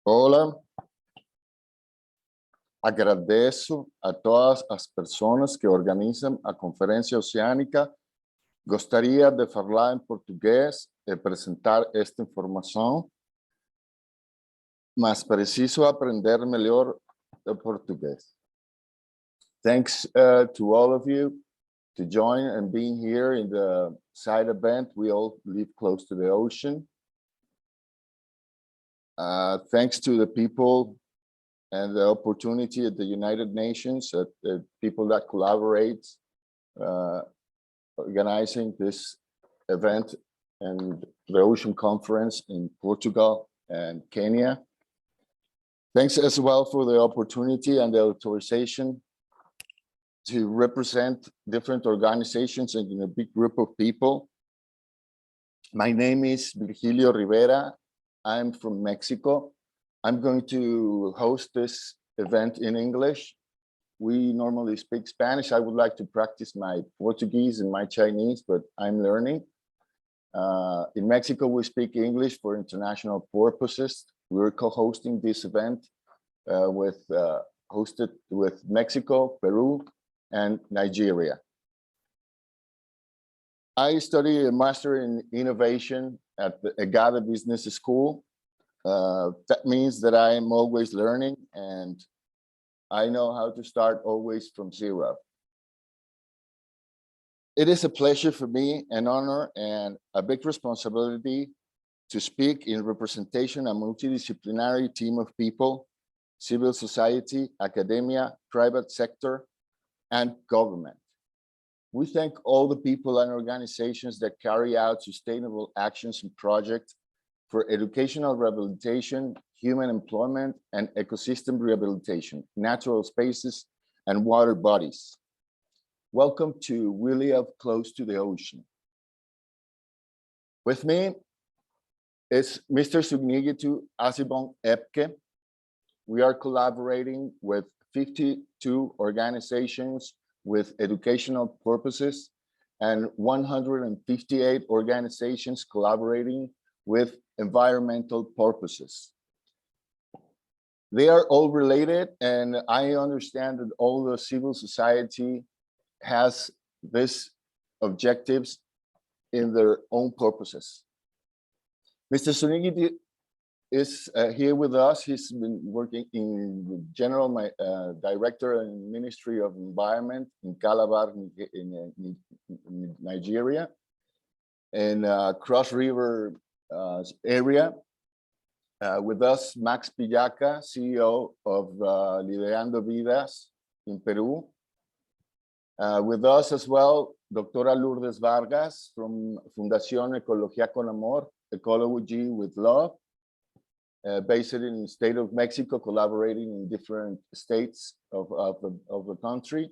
Hola, agradeço a todas as pessoas que organizam a Conferência Oceânica. Gostaria de falar em português e apresentar esta informação, mas preciso aprender melhor o português. Thanks to all of you to join and being here in the side event. We all live close to the ocean. Thanks to the people and the opportunity at the United Nations, the people that collaborate, organizing this event and the Ocean Conference in Portugal and Kenya. Thanks as well for the opportunity and the authorization to represent different organizations and in a big group of people. My name is Virgilio Rivera. I'm from Mexico. I'm going to host this event in English. We normally speak Spanish. I would like to practice my Portuguese and my Chinese, but I'm learning. In Mexico, we speak English for international purposes. We're co-hosting this event hosted with Mexico, Peru, and Nigeria. I study a master in innovation at the Agave Business School. That means that I am always learning and I know how to start always from zero. It is a pleasure for me, an honor and a big responsibility to speak in representation of a multidisciplinary team of people, civil society, academia, private sector, and government. We thank all the people and organizations that carry out sustainable actions and projects for educational rehabilitation, human employment, and ecosystem rehabilitation, natural spaces, and water bodies. Welcome to We Live Close to the Ocean. With me is Mr. Sugnigitu Asibon Epke. We are collaborating with 52 organizations with educational purposes and 158 organizations collaborating with environmental purposes. They are all related, and I understand that all the civil society has these objectives in their own purposes. Mr. Sunigiti is here with us. He's been working in General Director and Ministry of Environment in Calabar, in Nigeria, in Cross River area. With us, Max Pillaca, CEO of Liderando Vidas in Peru. With us as well, Doctora Lourdes Vargas from Fundación Ecologia con Amor, Ecology with Love, based in the state of Mexico, collaborating in different states of the country.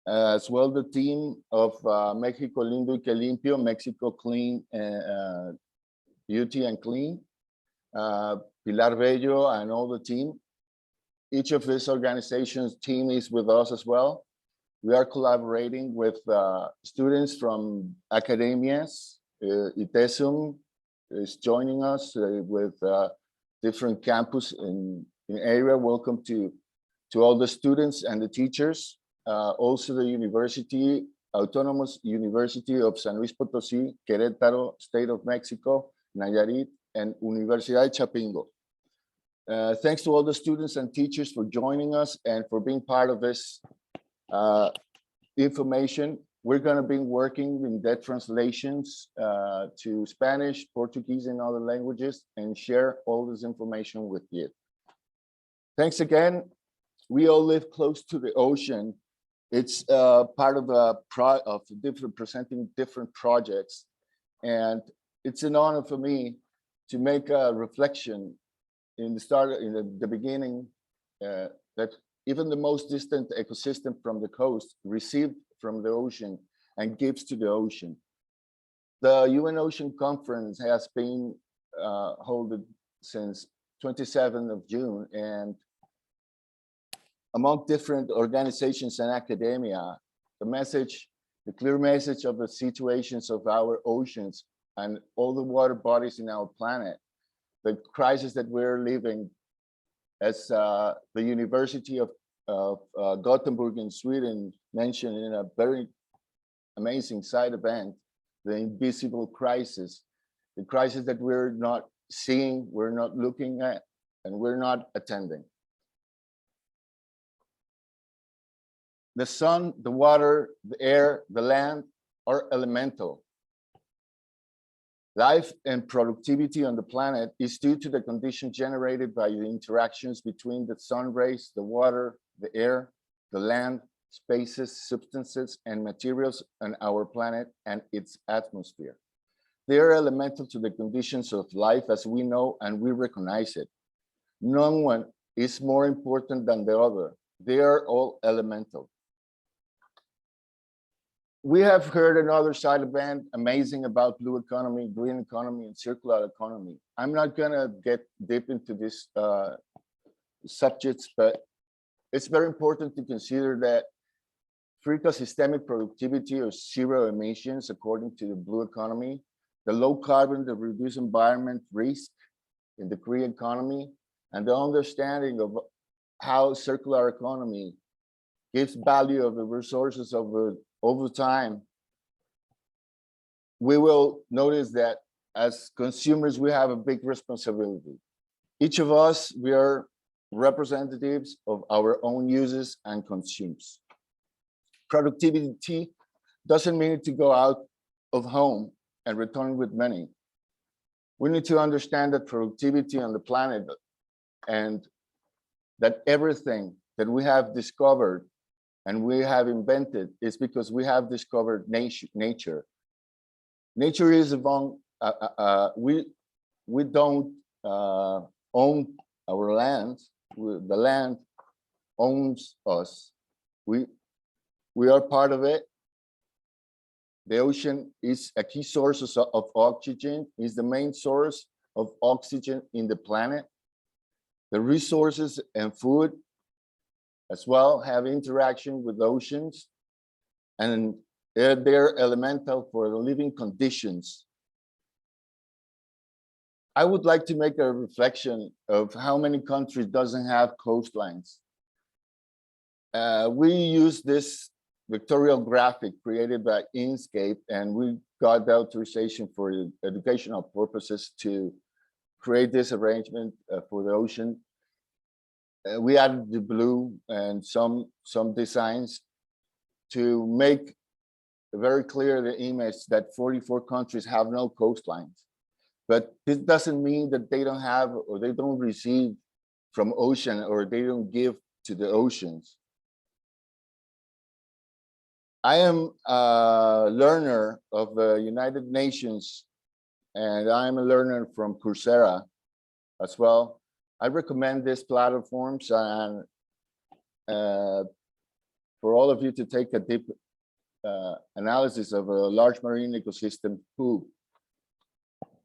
As well, the team of México Lindo y Limpio, Mexico Clean, Beauty and Clean, Pilar Bello and all the team. Each of these organizations' team is with us as well. We are collaborating with students from academias. ITESUM is joining us with different campus in area. Welcome to all the students and the teachers. Also the university, Autonomous University of San Luis Potosí, Querétaro, State of Mexico, Nayarit, and Universidad de Chapingo. Thanks to all the students and teachers for joining us and for being part of this information. We're going to be working in that translations to Spanish, Portuguese, and other languages and share all this information with you. Thanks again. We all live close to the ocean. It's part of presenting different projects. And it's an honor for me to make a reflection in the beginning that even the most distant ecosystem from the coast received from the ocean and gives to the ocean. The UN Ocean Conference has been held since 27th of June, and among different organizations and academia, the clear message of the situations of our oceans and all the water bodies in our planet, the crisis that we're living as the University of Gothenburg in Sweden mentioned in a very amazing side event, the invisible crisis, the crisis that we're not seeing, we're not looking at, and we're not attending. The sun, the water, the air, the land are elemental. Life and productivity on the planet is due to the conditions generated by the interactions between the sun rays, the water, the air, the land, spaces, substances, and materials on our planet and its atmosphere. They are elemental to the conditions of life as we know and we recognize it. No one is more important than the other. They are all elemental. We have heard another side event amazing about blue economy, green economy, and circular economy. I'm not gonna get deep into these subjects, but it's very important to consider that for ecosystemic productivity or zero emissions, according to the blue economy, the low carbon, the reduced environment risk in the green economy, and the understanding of how circular economy gives value of the resources over time, we will notice that as consumers, we have a big responsibility. Each of us, we are representatives of our own uses and consumes. Productivity doesn't mean to go out of home and return with money. We need to understand that productivity on the planet and that everything that we have discovered and we have invented is because we have discovered nature. Nature is among, we don't own our land, the land owns us. We are part of it. The ocean is a key source of oxygen, is the main source of oxygen in the planet. The resources and food as well have interaction with oceans, and they're elemental for the living conditions. I would like to make a reflection of how many countries doesn't have coastlines. We use this vectorial graphic created by Inkscape, and we got the authorization for educational purposes to create this arrangement for the ocean. We added the blue and some designs to make very clear the image that 44 countries have no coastlines. But this doesn't mean that they don't have or they don't receive from ocean or they don't give to the oceans. I am a learner of the United Nations, and I'm a learner from Coursera as well. I recommend these platforms and for all of you to take a deep analysis of a large marine ecosystem who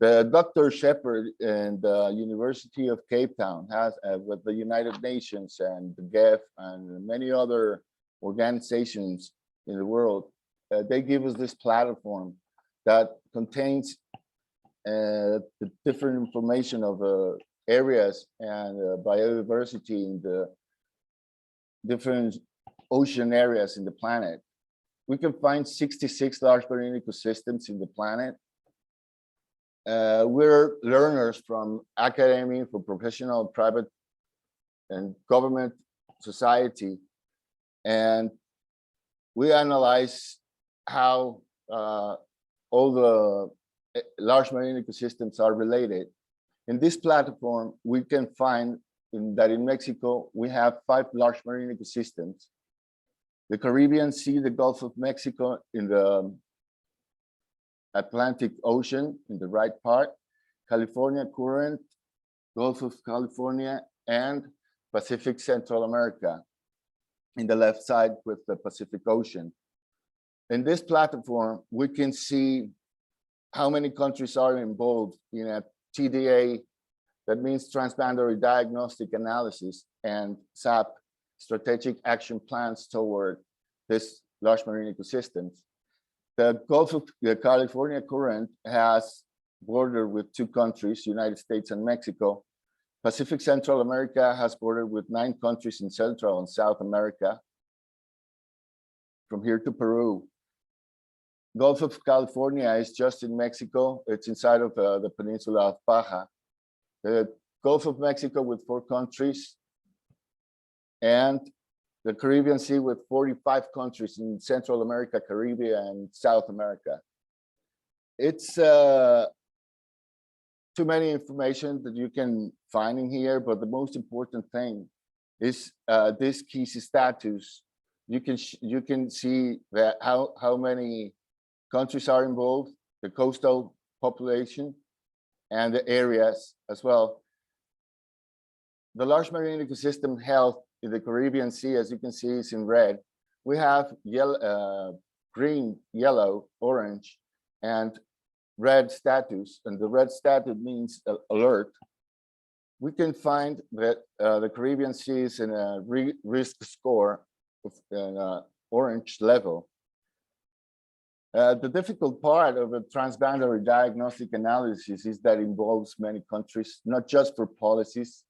the Dr. Shepherd and the University of Cape Town has with the United Nations and the GEF and many other organizations in the world. They give us this platform that contains the different information of areas and biodiversity in the different ocean areas in the planet. We can find 66 large marine ecosystems in the planet. We're learners from academia, from professional, private, and government society, and we analyze how all the large marine ecosystems are related. In this platform, we can find that in Mexico, we have 5 large marine ecosystems. The Caribbean Sea, the Gulf of Mexico in the Atlantic Ocean in the right part, California Current, Gulf of California, and Pacific Central America in the left side with the Pacific Ocean. In this platform, we can see how many countries are involved in a TDA, that means Transboundary Diagnostic Analysis, and SAP, Strategic Action Plans toward this large marine ecosystems. The Gulf of the California Current has border with 2 countries, United States and Mexico. Pacific Central America has bordered with 9 countries in Central and South America, from here to Peru. Gulf of California is just in Mexico. It's inside of the peninsula of Baja. The Gulf of Mexico with 4 countries, and the Caribbean Sea with 45 countries in Central America, Caribbean, and South America. It's too many information that you can find in here, but the most important thing is this key status. You can see that how many countries are involved, the coastal population, and the areas as well. The large marine ecosystem health in the Caribbean Sea, as you can see, is in red. We have yellow, green, yellow, orange, and red status, and the red status means alert. We can find that the Caribbean Sea is in a risk score of an orange level. The difficult part of a transboundary diagnostic analysis is that it involves many countries, not just for policies,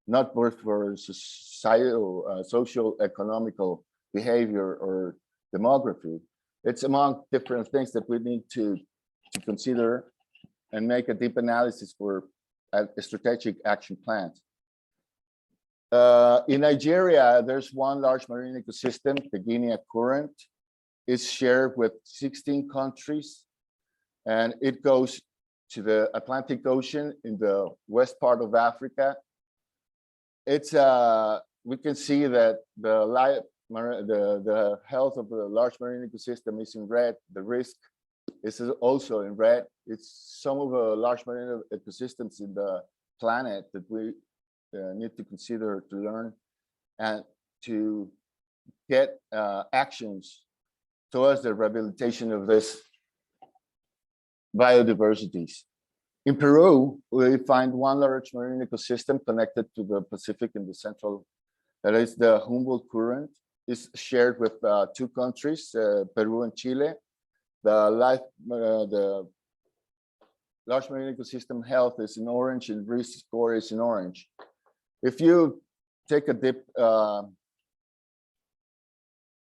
not for societal, social, economical behavior or demography. It's among different things that we need to consider and make a deep analysis for a strategic action plan. In Nigeria, there's one large marine ecosystem, the Guinea Current. It's shared with 16 countries, and it goes to the Atlantic Ocean in the west part of Africa. It's we can see that the health of the large marine ecosystem is in red. The risk is also in red. It's some of the large marine ecosystems in the planet that we need to consider to learn and to get actions towards the rehabilitation of this biodiversities. In Peru, we find one large marine ecosystem connected to the Pacific in the central, that is the Humboldt Current. It's shared with 2 countries, Peru and Chile. The large marine ecosystem health is in orange and risk score is in orange. If you take a deep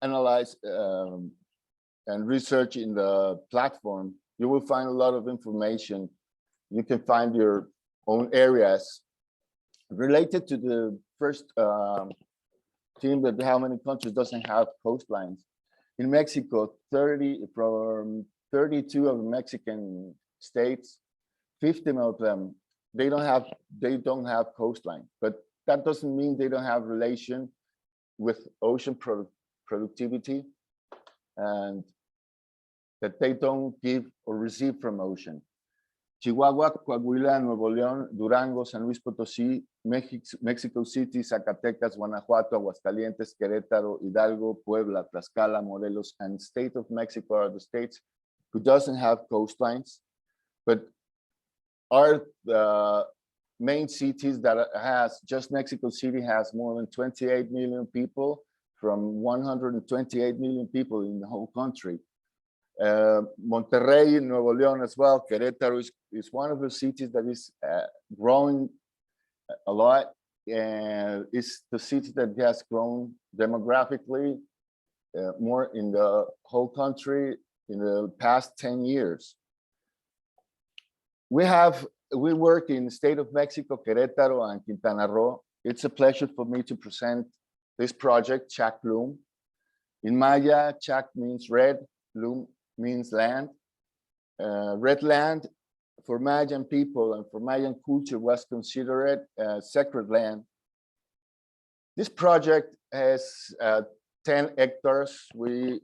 analyze and research in the platform, you will find a lot of information. You can find your own areas related to the first theme, that how many countries doesn't have coastlines. In Mexico, 32 of the Mexican states, 15 of them, they don't have coastline, but that doesn't mean they don't have relation with ocean productivity, and that they don't give or receive from ocean. Chihuahua, Coahuila, Nuevo León, Durango, San Luis Potosí, Mexico City, Zacatecas, Guanajuato, Aguascalientes, Querétaro, Hidalgo, Puebla, Tlaxcala, Morelos, and state of Mexico are the states who doesn't have coastlines, but are the main cities that has, just Mexico City has more than 28 million people from 128 million people in the whole country. Monterrey, Nuevo León as well. Querétaro is one of the cities that is growing a lot, and it's the city that has grown demographically more in the whole country in the past 10 years. We work in the state of Mexico, Querétaro, and Quintana Roo. It's a pleasure for me to present this project, Chac Loom. In Maya, Chac means red, Loom means land. Red land for Mayan people and for Mayan culture was considered sacred land. This project has 10 hectares. We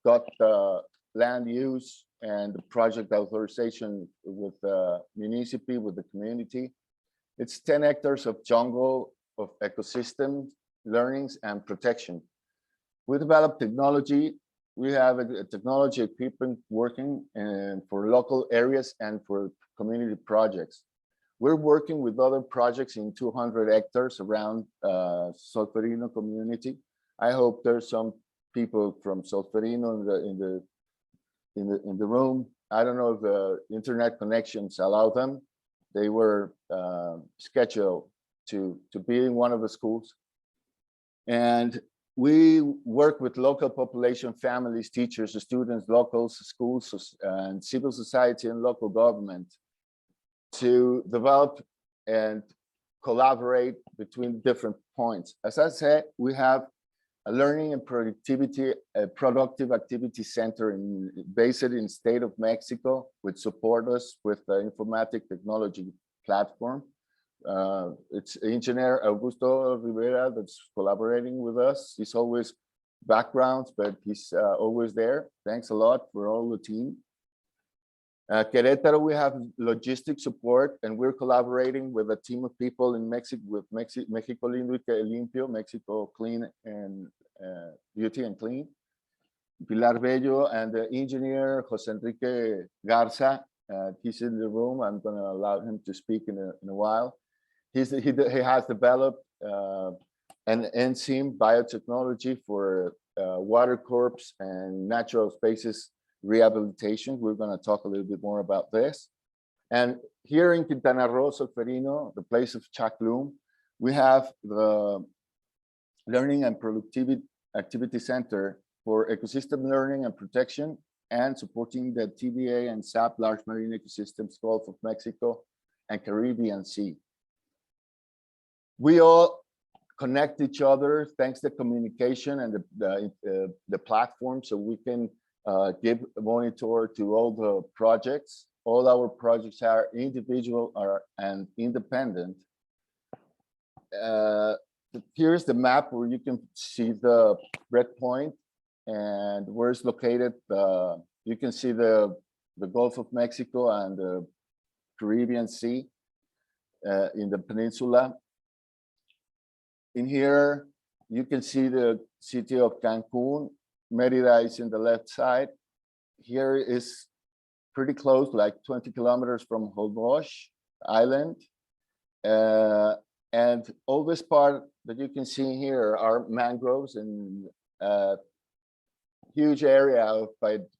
got the land use and the project authorization with the municipality, with the community. It's 10 hectares of jungle, of ecosystem, learnings, and protection. We developed technology. We have a technology equipment working for local areas and for community projects. We're working with other projects in 200 hectares around Solferino community. I hope there's some people from Solferino in the room. I don't know if the internet connections allow them. They were scheduled to be in one of the schools. And we work with local population, families, teachers, students, locals, schools, and civil society and local government to develop and collaborate between different points. As I said, we have a learning and productivity, a productive activity center based in the state of Mexico, which support us with the informatic technology platform. It's engineer Augusto Rivera that's collaborating with us. He's always backgrounds, but he's always there. Thanks a lot for all the team. Querétaro, we have logistic support, and we're collaborating with a team of people in Mexico, with Mexico Limpio, Mexico Clean and Beauty and Clean. Pilar Bello and the engineer Jose Enrique Garza. He's in the room. I'm going to allow him to speak in a while. He has developed an enzyme biotechnology for water corps and natural spaces rehabilitation. We're going to talk a little bit more about this. And here in Quintana Roo, Solferino, the place of Chaclum, we have the Learning and Productivity Activity Center for Ecosystem Learning and Protection and supporting the TVA and SAP large marine ecosystems, Gulf of Mexico and Caribbean Sea. We all connect each other thanks to communication and the platform, so we can give a monitor to all the projects. All our projects are individual and independent. Here's the map where you can see the red point and where it's located. You can see the Gulf of Mexico and the Caribbean Sea in the peninsula. In here, you can see the city of Cancun. Mérida is in the left side. Here is pretty close, like 20 kilometers from Holbox Island. And all this part that you can see here are mangroves and huge area of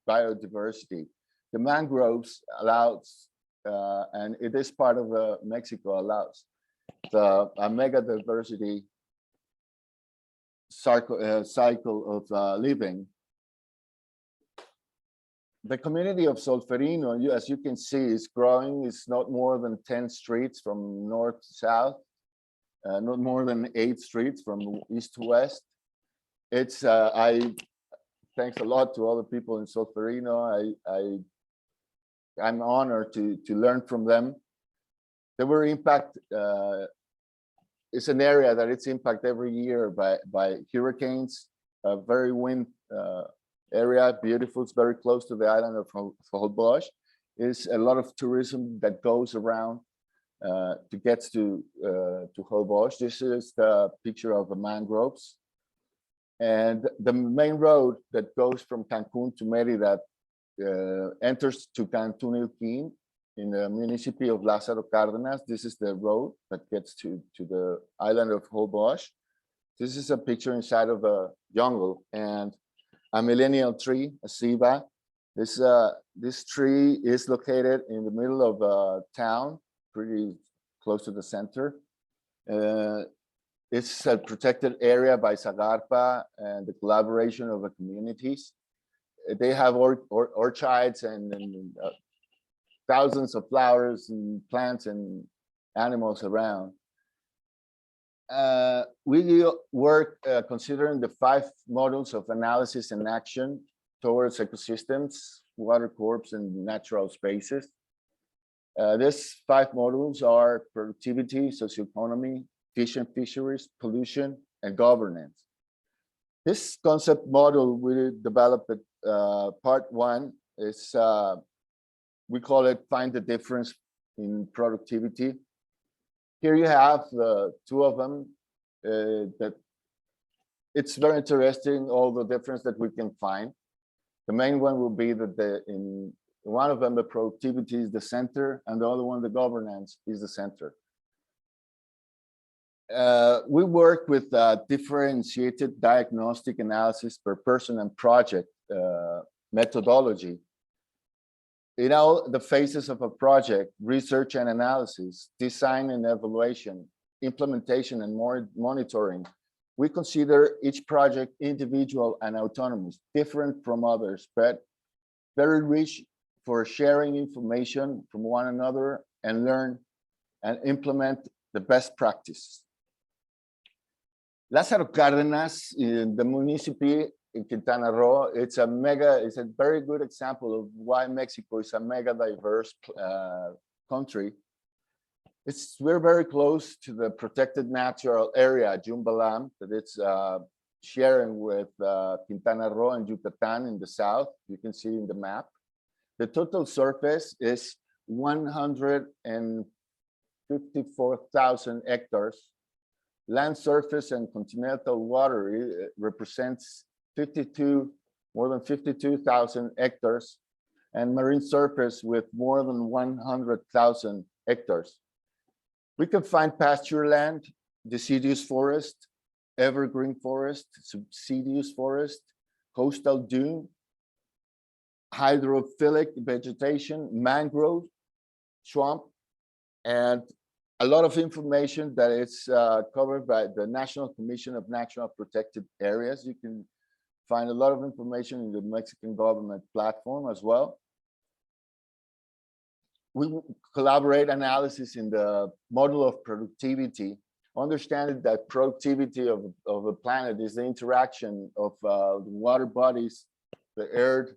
biodiversity. The mangroves allows, and it is part of Mexico, allows a mega diversity cycle of living. The community of Solferino, as you can see, is growing. It's not more than 10 streets from north to south, not more than 8 streets from east to west. It's thanks a lot to all the people in Solferino. I'm honored to learn from them. They were impacted. It's an area that it's impacted every year by hurricanes, a very wind area, beautiful. It's very close to the island of Holbox. There's a lot of tourism that goes around to get to Holbox. This is the picture of the mangroves. And the main road that goes from Cancun to Mérida enters to Cancun in the municipality of Lázaro Cárdenas. This is the road that gets to the island of Holbox. This is a picture inside of a jungle and a millennial tree, a ceiba. This tree is located in the middle of a town, pretty close to the center. It's a protected area by Zagarpa and the collaboration of the communities. They have orchards and thousands of flowers and plants and animals around. We work considering the 5 models of analysis and action towards ecosystems, water corps, and natural spaces. These 5 models are productivity, socioeconomy, fish and fisheries, pollution, and governance. This concept model we developed part 1 is we call it Find the Difference in Productivity. Here you have the 2 of them. That it's very interesting, all the difference that we can find. The main one will be that in one of them, the productivity is the center, and the other one, the governance, is the center. We work with differentiated diagnostic analysis per person and project methodology. In all the phases of a project, research and analysis, design and evaluation, implementation and more monitoring. We consider each project individual and autonomous, different from others, but very rich for sharing information from one another and learn and implement the best practices. Lázaro Cárdenas, in the municipality in Quintana Roo, it's a very good example of why Mexico is a mega diverse country. We're very close to the protected natural area, Jumbalam, that it's sharing with Quintana Roo and Yucatan in the south. You can see in the map. The total surface is 154,000 hectares. Land surface and continental water represents more than 52,000 hectares, and marine surface with more than 100,000 hectares. We can find pasture land, deciduous forest, evergreen forest, subsidious forest, coastal dune, hydrophilic vegetation, mangrove, swamp, and a lot of information that is covered by the National Commission of Natural Protected Areas. You can find a lot of information in the Mexican government platform as well. We collaborate analysis in the model of productivity, understanding that productivity of a planet is the interaction of the water bodies, the earth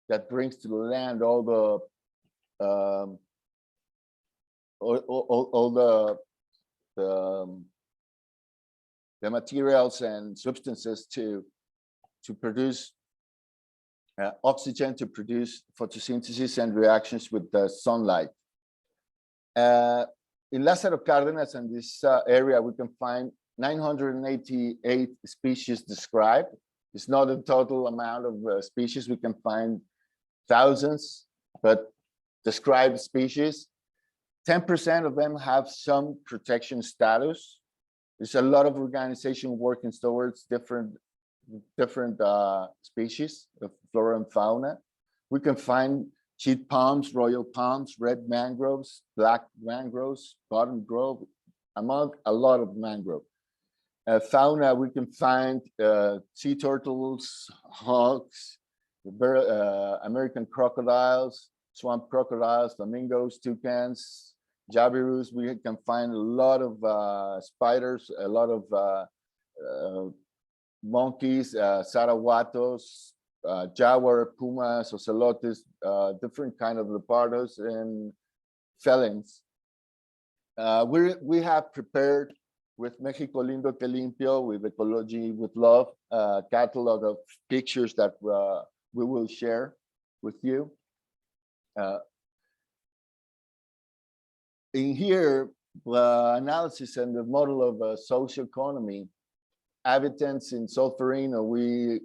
that brings to the land all the materials and substances to produce oxygen, to produce photosynthesis and reactions with the sunlight. In Lázaro Cárdenas and this area, we can find 988 species described. It's not a total amount of species. We can find thousands, but described species. 10% of them have some protection status. There's a lot of organization working towards different species of flora and fauna. We can find cheat palms, royal palms, red mangroves, black mangroves, bottom grove, among a lot of mangrove. Fauna, we can find sea turtles, hogs, American crocodiles, swamp crocodiles, flamingos, toucans, jabirus. We can find a lot of spiders, a lot of monkeys, sarawatos, jaguar, pumas, ocelotes, different kind of leopardos and felines. We have prepared with México Lindo, Limpio, with Ecology, with Love, a catalog of pictures that we will share with you. In here, analysis and the model of socioeconomy, habitants in Solferino, we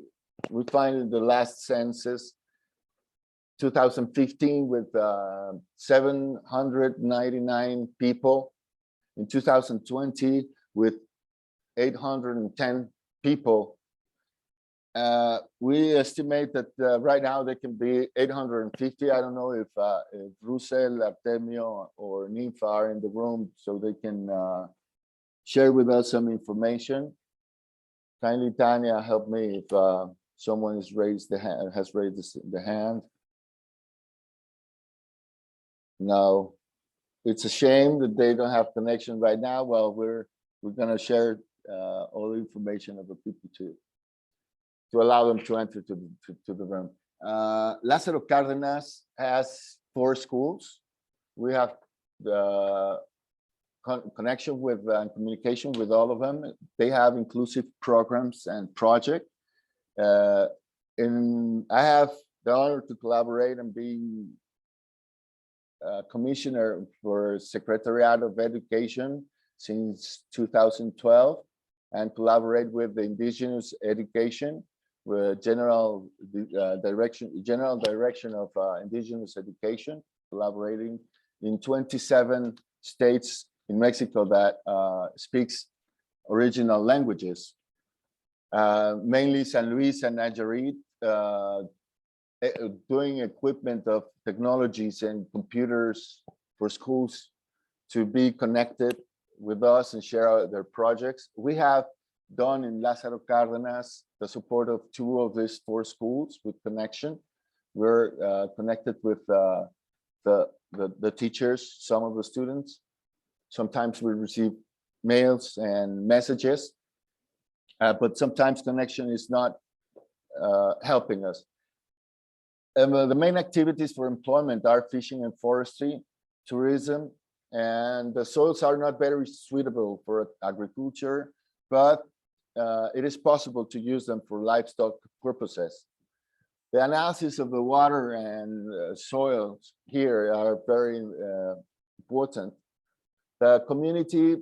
find in the last census, 2015, with 799 people. In 2020, with 810 people. We estimate that right now there can be 850. I don't know if Russell, Artemio, or Nympha are in the room, so they can share with us some information. Kindly, Tanya, help me if someone has raised the hand. No, it's a shame that they don't have connection right now. Well, we're gonna share all the information of the people to allow them to enter to the room. Lázaro Cárdenas has 4 schools. We have the connection with and communication with all of them. They have inclusive programs and projects. I have the honor to collaborate and be commissioner for Secretariat of Education since 2012, and collaborate with the Indigenous Education, with General Direction of Indigenous Education, collaborating in 27 states in Mexico that speaks original languages, mainly San Luis and Nayarit, doing equipment of technologies and computers for schools to be connected with us and share their projects. We have done in Lázaro Cárdenas the support of 2 of these 4 schools with connection. We're connected with the teachers, some of the students. Sometimes we receive mails and messages, but sometimes connection is not helping us. And the main activities for employment are fishing and forestry, tourism, and the soils are not very suitable for agriculture, but it is possible to use them for livestock purposes. The analysis of the water and soils here are very important. The community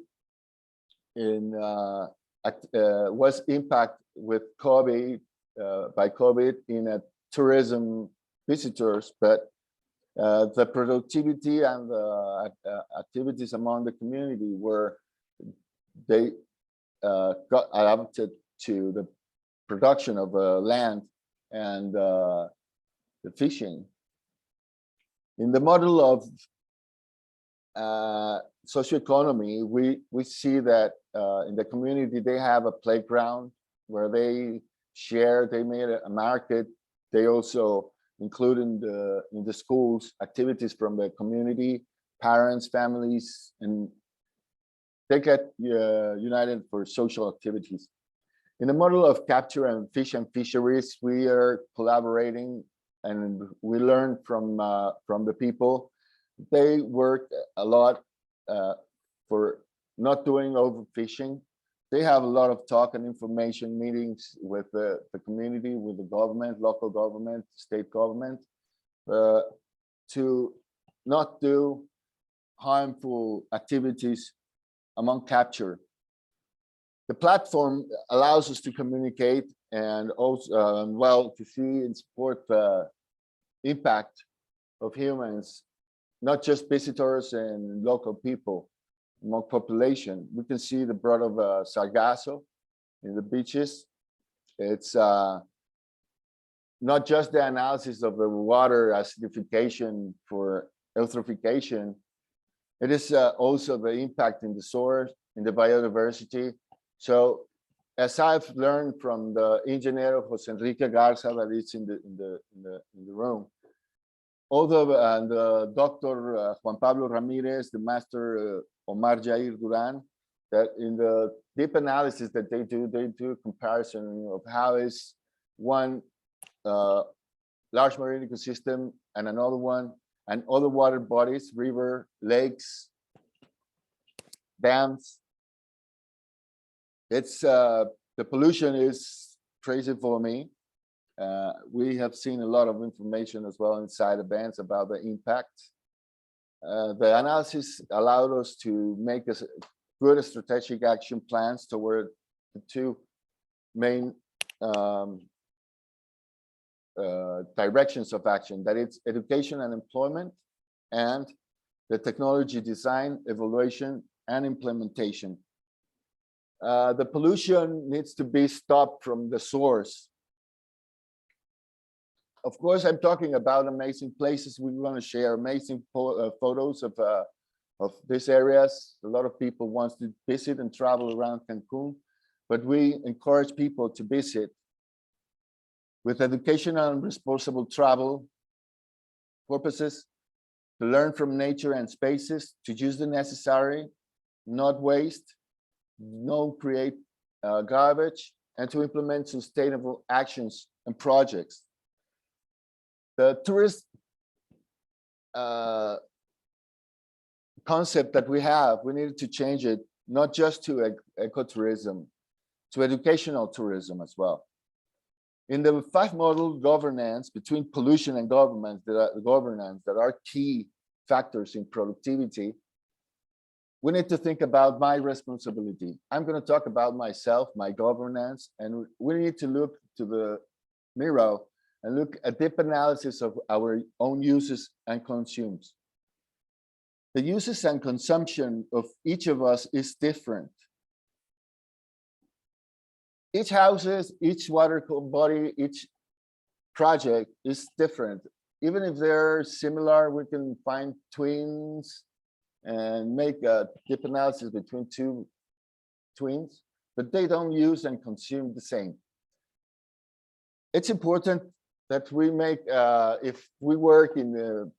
was impacted with COVID, by COVID in tourism visitors, but the productivity and the activities among the community were they got adapted to the production of land and the fishing. In the model of socioeconomy, we see that in the community they have a playground where they share. They made a market. They also include in the schools activities from the community, parents, families, and they get united for social activities. In the model of capture and fisheries, we are collaborating and we learn from the people. They work a lot for not doing overfishing. They have a lot of talk and information meetings with the community, with the government, local government, state government, to not do harmful activities among capture. The platform allows us to communicate and also, well, to see and support the impact of humans, not just visitors and local people, among population. We can see the brood of sargasso in the beaches. It's not just the analysis of the water acidification for eutrophication. It is also the impact in the source, in the biodiversity. So, as I've learned from the engineer Jose Enrique Garza that is in the room, although and Dr. Juan Pablo Ramirez, the master Omar Jair Duran, that in the deep analysis that they do comparison of how is one large marine ecosystem and another one, and other water bodies, river, lakes, dams. It's the pollution is crazy for me. We have seen a lot of information as well inside the bands about the impact. The analysis allowed us to make a good strategic action plans toward the 2 main directions of action, that it's education and employment, and the technology design, evaluation, and implementation. The pollution needs to be stopped from the source. Of course, I'm talking about amazing places. We want to share amazing photos of these areas. A lot of people want to visit and travel around Cancun, but we encourage people to visit with educational and responsible travel purposes, to learn from nature and spaces, to use the necessary, not waste, no create garbage, and to implement sustainable actions and projects. The tourist concept that we have, we needed to change it, not just to ecotourism, to educational tourism as well. In the 5 model governance between pollution and governance that are key factors in productivity, we need to think about my responsibility. I'm going to talk about myself, my governance, and we need to look to the mirror and look at deep analysis of our own uses and consumes. The uses and consumption of each of us is different. Each houses, each water body, each project is different. Even if they're similar, we can find twins and make a deep analysis between two twins, but they don't use and consume the same. It's important that we make, if we work in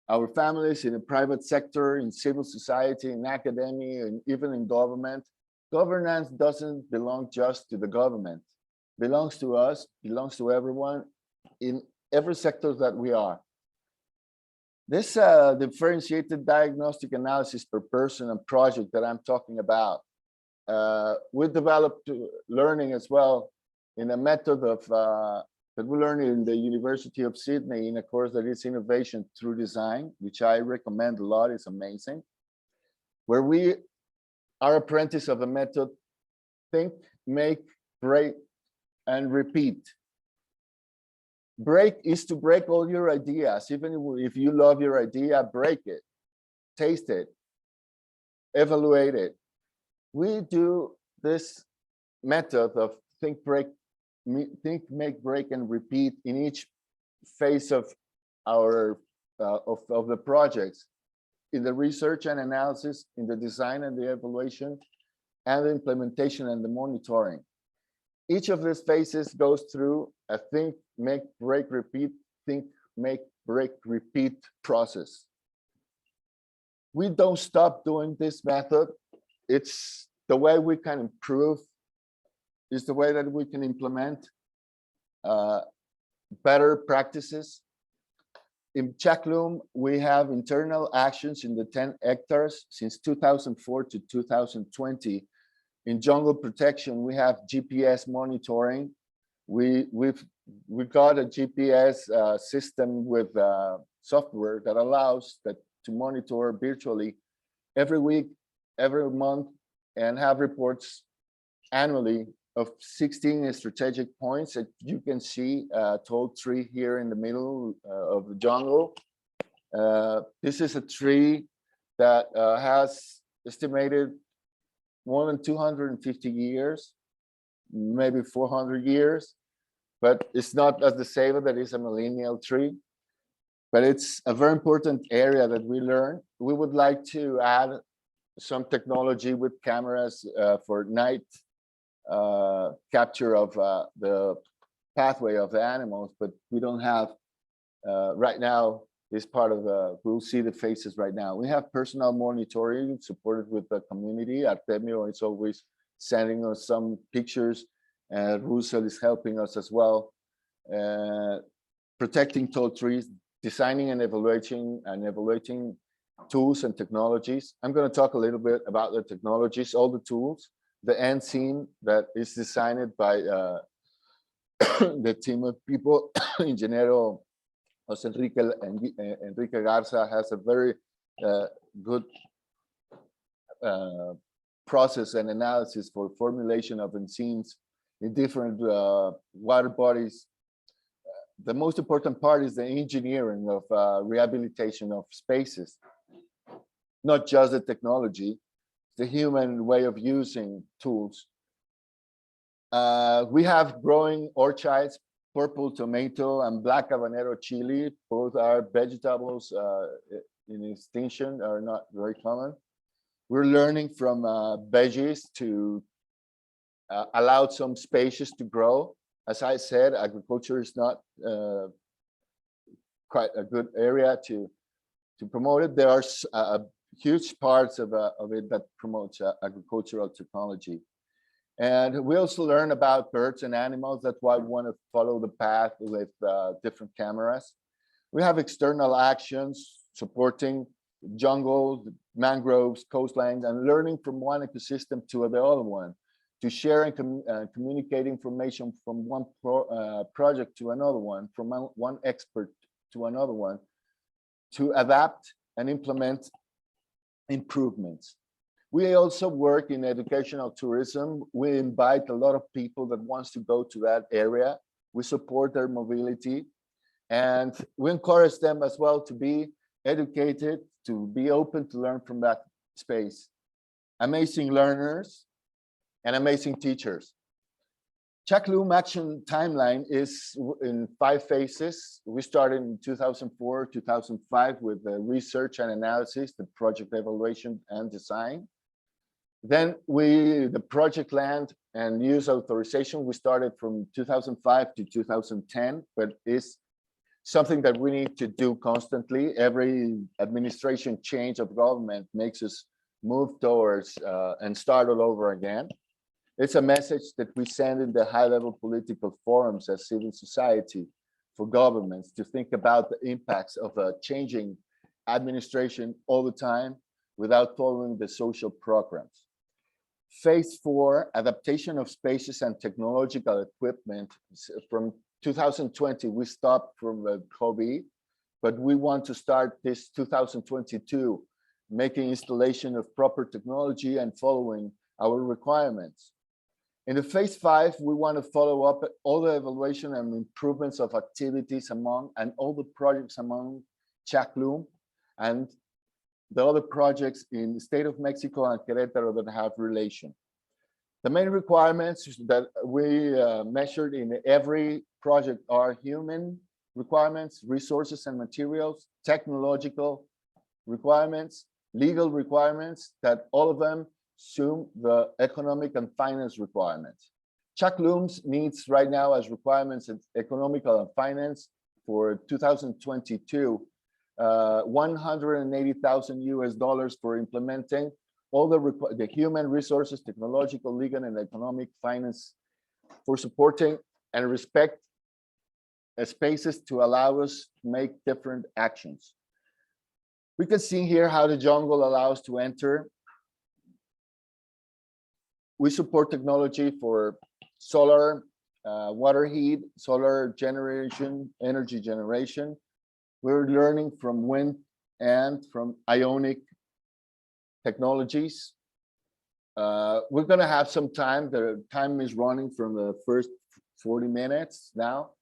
our families, in the private sector, in civil society, in academia, and even in government, governance doesn't belong just to the government. It belongs to us, belongs to everyone in every sector that we are. This differentiated diagnostic analysis per person and project that I'm talking about, we developed learning as well in a method of that we learned in the University of Sydney in a course that is Innovation Through Design, which I recommend a lot. It's amazing. Where we are apprentice of a method: think, make, break, and repeat. Break is to break all your ideas. Even if you love your idea, break it, taste it, evaluate it. We do this method of think, make, break, and repeat in each phase of our of the projects, in the research and analysis, in the design and the evaluation, and the implementation and the monitoring. Each of these phases goes through a think, make, break, repeat, think, make, break, repeat process. We don't stop doing this method. It's the way we can improve, is the way that we can implement better practices. In Chacloom, we have internal actions in the 10 hectares since 2004 to 2020. In jungle protection, we have GPS monitoring. We got a GPS system with software that allows to monitor virtually every week, every month, and have reports annually of 16 strategic points that you can see a tall tree here in the middle of the jungle. This is a tree that has estimated more than 250 years, maybe 400 years, but it's not as the saber that is a millennial tree. But it's a very important area that we learn. We would like to add some technology with cameras for night capture of the pathway of the animals, but we don't have right now this part of we'll see the faces right now. We have personal monitoring supported with the community. Artemio is always sending us some pictures, and Russell is helping us as well. Protecting tall trees, designing and evaluating tools and technologies. I'm going to talk a little bit about the technologies, all the tools. The end scene that is designed by the team of people, Ingeniero Jose Enrique Garza has a very good process and analysis for formulation of enzymes in different water bodies. The most important part is the engineering of rehabilitation of spaces, not just the technology, the human way of using tools. We have growing orchards, purple tomato and black habanero chili. Both are vegetables in extinction, are not very common. We're learning from veggies to allow some spaces to grow. As I said, agriculture is not quite a good area to promote it. There are huge parts of it that promotes agricultural technology. And we also learn about birds and animals. That's why we want to follow the path with different cameras. We have external actions supporting jungle, mangroves, coastlines, and learning from one ecosystem to the other one, to share and communicate information from one project to another one, from one expert to another one, to adapt and implement improvements. We also work in educational tourism. We invite a lot of people that wants to go to that area. We support their mobility, and we encourage them as well to be educated, to be open to learn from that space. Amazing learners and amazing teachers. Chakloom action timeline is in 5 phases. We started in 2004, 2005 with the research and analysis, the project evaluation and design. Then the project land and use authorization, we started from 2005 to 2010, but it's something that we need to do constantly. Every administration change of government makes us move towards and start all over again. It's a message that we send in the high-level political forums as civil society for governments to think about the impacts of a changing administration all the time without following the social programs. Phase 4, adaptation of spaces and technological equipment. From 2020, we stopped from COVID, but we want to start this 2022, making installation of proper technology and following our requirements. In the phase 5, we want to follow up all the evaluation and improvements of activities among and all the projects among Chakloom and the other projects in the state of Mexico and Querétaro that have relation. The main requirements that we measured in every project are human requirements, resources and materials, technological requirements, legal requirements, that all of them assume the economic and finance requirements. Chakloom's needs right now as requirements in economical and finance for 2022, $180,000 for implementing all the human resources, technological, legal, and economic finance for supporting and respect spaces to allow us to make different actions. We can see here how the jungle allows to enter. We support technology for solar, water heat, solar generation, energy generation. We're learning from wind and from ionic technologies. We're gonna have some time. The time is running from the first 40 minutes now.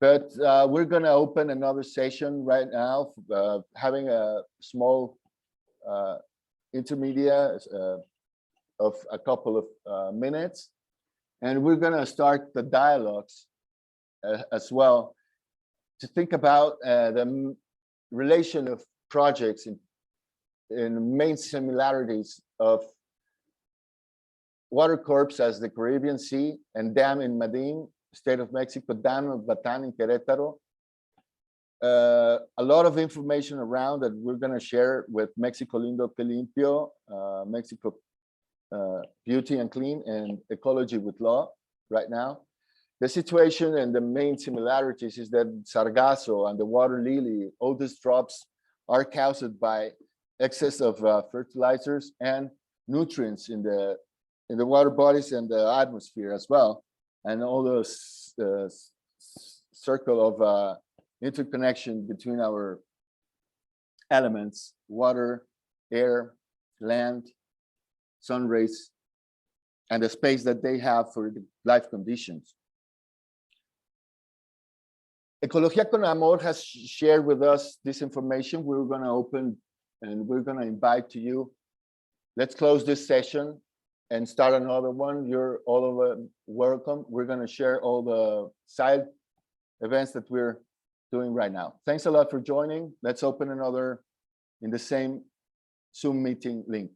But we're gonna open another session right now, having a small intermediate of a couple of minutes. And we're gonna start the dialogues as well to think about the relation of projects in main similarities of water corps as the Caribbean Sea and dam in Madin, state of Mexico, dam of Batán in Querétaro. A lot of information around that we're gonna share with Mexico Lindo, Limpio, Mexico Beauty and Clean, and Ecology with Law right now. The situation and the main similarities is that sargasso and the water lily, all these drops are caused by excess of fertilizers and nutrients in the water bodies and the atmosphere as well. And all those circle of interconnection between our elements, water, air, land, sun rays, and the space that they have for the life conditions. Ecologia con Amor has shared with us this information. We're going to open and we're going to invite to you. Let's close this session and start another one. You're all welcome. We're going to share all the side events that we're doing right now. Thanks a lot for joining. Let's open another in the same Zoom meeting link.